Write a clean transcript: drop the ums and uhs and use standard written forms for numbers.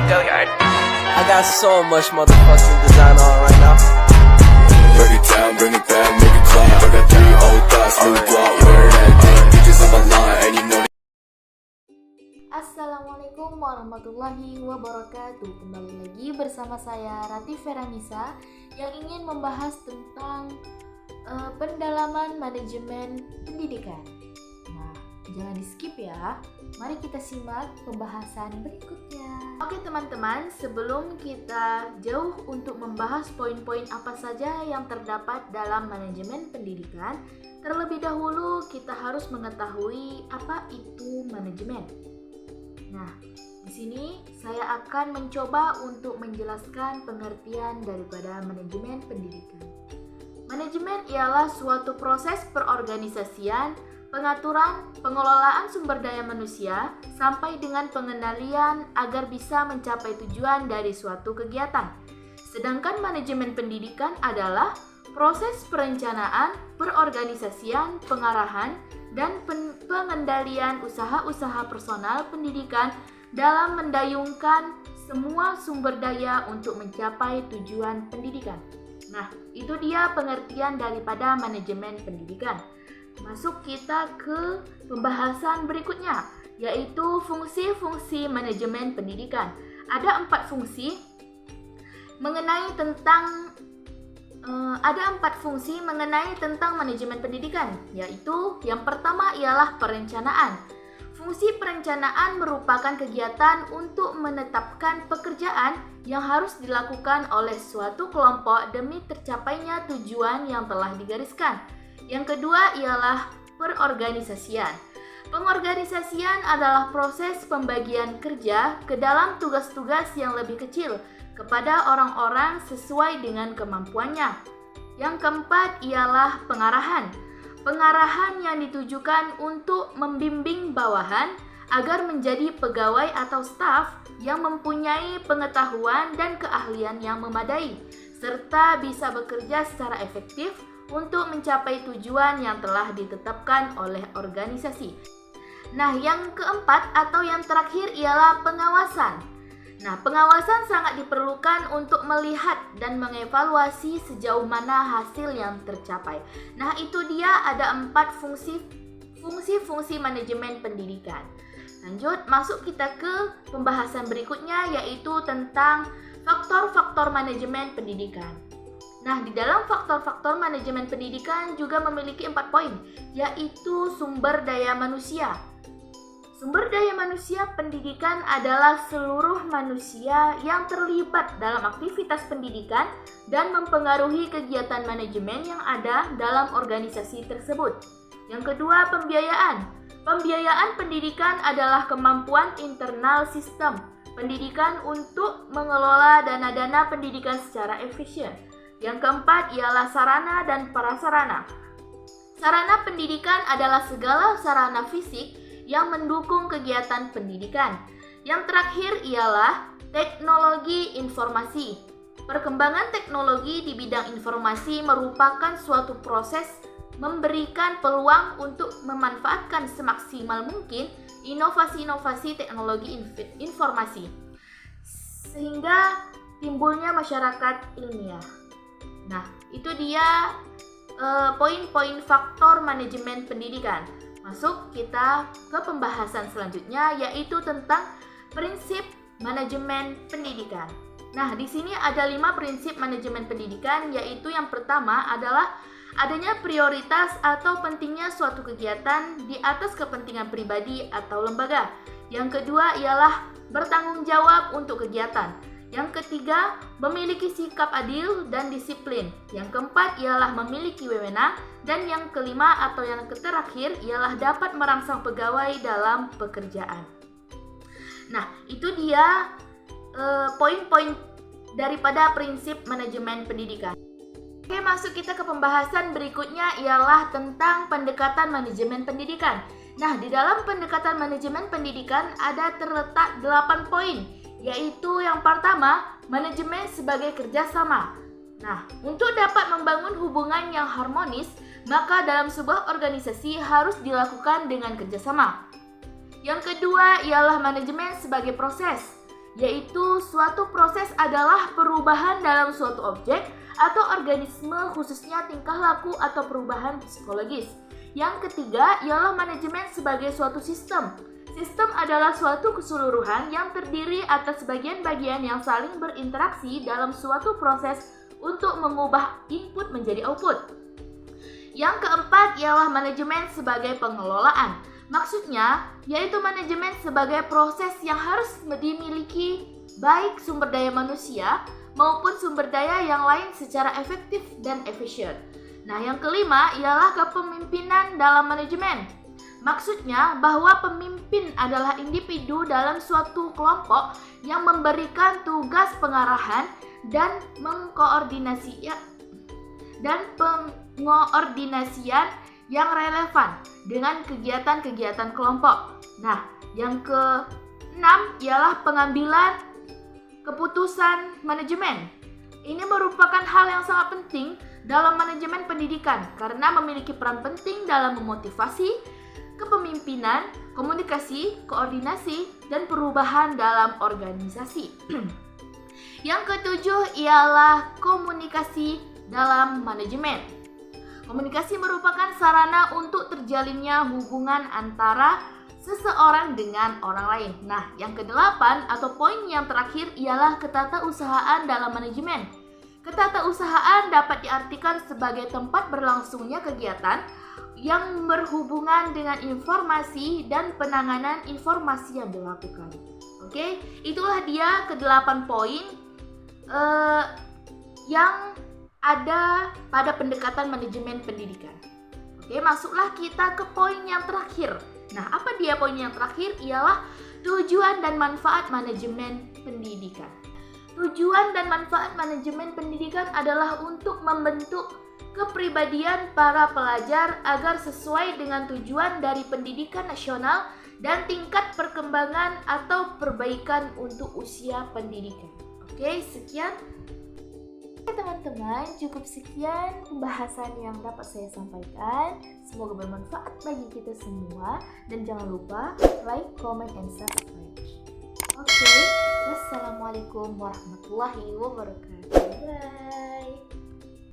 I got so much motherfucking design on right now. Break it down, bring it back, make it clap. I got 3 old thoughts, new block, where that thing. Bitches on my line, and you know. Assalamualaikum warahmatullahi wabarakatuh. Kembali lagi bersama saya Rati Feranisa yang ingin membahas tentang pendalaman manajemen pendidikan. Nah, jangan di skip ya. Mari kita simak pembahasan berikutnya. Oke teman-teman, sebelum kita jauh untuk membahas poin-poin apa saja yang terdapat dalam manajemen pendidikan, terlebih dahulu kita harus mengetahui apa itu manajemen. Nah, di sini saya akan mencoba untuk menjelaskan pengertian daripada manajemen pendidikan. Manajemen ialah suatu proses perorganisasian, pengaturan, pengelolaan sumber daya manusia, sampai dengan pengendalian agar bisa mencapai tujuan dari suatu kegiatan. Sedangkan manajemen pendidikan adalah proses perencanaan, perorganisasian, pengarahan, dan pengendalian usaha-usaha personal pendidikan dalam mendayungkan semua sumber daya untuk mencapai tujuan pendidikan. Nah, itu dia pengertian daripada manajemen pendidikan. Masuk kita ke pembahasan berikutnya, yaitu fungsi-fungsi manajemen pendidikan. Ada 4 fungsi mengenai tentang manajemen pendidikan, yaitu yang pertama ialah perencanaan. Fungsi perencanaan merupakan kegiatan untuk menetapkan pekerjaan yang harus dilakukan oleh suatu kelompok demi tercapainya tujuan yang telah digariskan. Yang kedua ialah perorganisasian. Pengorganisasian adalah proses pembagian kerja ke dalam tugas-tugas yang lebih kecil kepada orang-orang sesuai dengan kemampuannya. Yang keempat ialah pengarahan. Pengarahan yang ditujukan untuk membimbing bawahan agar menjadi pegawai atau staf yang mempunyai pengetahuan dan keahlian yang memadai, serta bisa bekerja secara efektif untuk mencapai tujuan yang telah ditetapkan oleh organisasi. Nah, yang keempat atau yang terakhir ialah pengawasan. Nah, pengawasan sangat diperlukan untuk melihat dan mengevaluasi sejauh mana hasil yang tercapai. Nah, itu dia ada 4 fungsi manajemen pendidikan. Lanjut, masuk kita ke pembahasan berikutnya, yaitu tentang faktor-faktor manajemen pendidikan. Nah, di dalam faktor-faktor manajemen pendidikan juga memiliki 4 poin, yaitu sumber daya manusia. Sumber daya manusia pendidikan adalah seluruh manusia yang terlibat dalam aktivitas pendidikan dan mempengaruhi kegiatan manajemen yang ada dalam organisasi tersebut. Yang kedua, pembiayaan. Pembiayaan pendidikan adalah kemampuan internal sistem pendidikan untuk mengelola dana-dana pendidikan secara efisien. Yang keempat ialah sarana dan prasarana. Sarana pendidikan adalah segala sarana fisik yang mendukung kegiatan pendidikan. Yang terakhir ialah teknologi informasi. Perkembangan teknologi di bidang informasi merupakan suatu proses memberikan peluang untuk memanfaatkan semaksimal mungkin inovasi-inovasi teknologi informasi sehingga timbulnya masyarakat ilmiah. Nah, itu dia poin-poin faktor manajemen pendidikan. Masuk kita ke pembahasan selanjutnya, yaitu tentang prinsip manajemen pendidikan. Nah, di sini ada 5 prinsip manajemen pendidikan, yaitu yang pertama adalah adanya prioritas atau pentingnya suatu kegiatan di atas kepentingan pribadi atau lembaga. Yang kedua ialah bertanggung jawab untuk kegiatan. Yang ketiga, memiliki sikap adil dan disiplin. Yang keempat ialah memiliki wewenang. Dan yang kelima atau yang terakhir ialah dapat merangsang pegawai dalam pekerjaan. Nah, itu dia poin-poin daripada prinsip manajemen pendidikan. Oke, masuk kita ke pembahasan berikutnya ialah tentang pendekatan manajemen pendidikan. Nah, di dalam pendekatan manajemen pendidikan ada terletak 8 poin. Yaitu yang pertama, manajemen sebagai kerjasama. Nah, untuk dapat membangun hubungan yang harmonis, maka dalam sebuah organisasi harus dilakukan dengan kerjasama. Yang kedua ialah manajemen sebagai proses. yaitu suatu proses adalah perubahan dalam suatu objek atau organisme, khususnya tingkah laku atau perubahan psikologis. Yang ketiga ialah manajemen sebagai suatu sistem. Sistem adalah suatu keseluruhan yang terdiri atas bagian-bagian yang saling berinteraksi dalam suatu proses untuk mengubah input menjadi output. Yang keempat ialah manajemen sebagai pengelolaan. Maksudnya, yaitu manajemen sebagai proses yang harus dimiliki baik sumber daya manusia maupun sumber daya yang lain secara efektif dan efisien. Nah, yang kelima ialah kepemimpinan dalam manajemen. Maksudnya bahwa pemimpin adalah individu dalam suatu kelompok yang memberikan tugas pengarahan dan pengkoordinasian yang relevan dengan kegiatan-kegiatan kelompok. Nah, yang keenam ialah pengambilan keputusan manajemen. Ini merupakan hal yang sangat penting dalam manajemen pendidikan karena memiliki peran penting dalam memotivasi, kepemimpinan, komunikasi, koordinasi, dan perubahan dalam organisasi. Yang ketujuh ialah komunikasi dalam manajemen. Komunikasi merupakan sarana untuk terjalinnya hubungan antara seseorang dengan orang lain. Nah, yang kedelapan atau poin yang terakhir ialah ketatausahaan dalam manajemen. Ketatausahaan dapat diartikan sebagai tempat berlangsungnya kegiatan yang berhubungan dengan informasi dan penanganan informasi yang dilakukan. Oke, itulah dia ke-8 poin yang ada pada pendekatan manajemen pendidikan. Oke, masuklah kita ke poin yang terakhir. Nah, apa dia poin yang terakhir? Ialah tujuan dan manfaat manajemen pendidikan. Tujuan dan manfaat manajemen pendidikan adalah untuk membentuk kepribadian para pelajar agar sesuai dengan tujuan dari pendidikan nasional dan tingkat perkembangan atau perbaikan untuk usia pendidikan. Oke, sekian. Teman-teman, cukup sekian pembahasan yang dapat saya sampaikan. Semoga bermanfaat bagi kita semua dan jangan lupa like, comment, and subscribe. Oke, wassalamualaikum warahmatullahi wabarakatuh. Bye.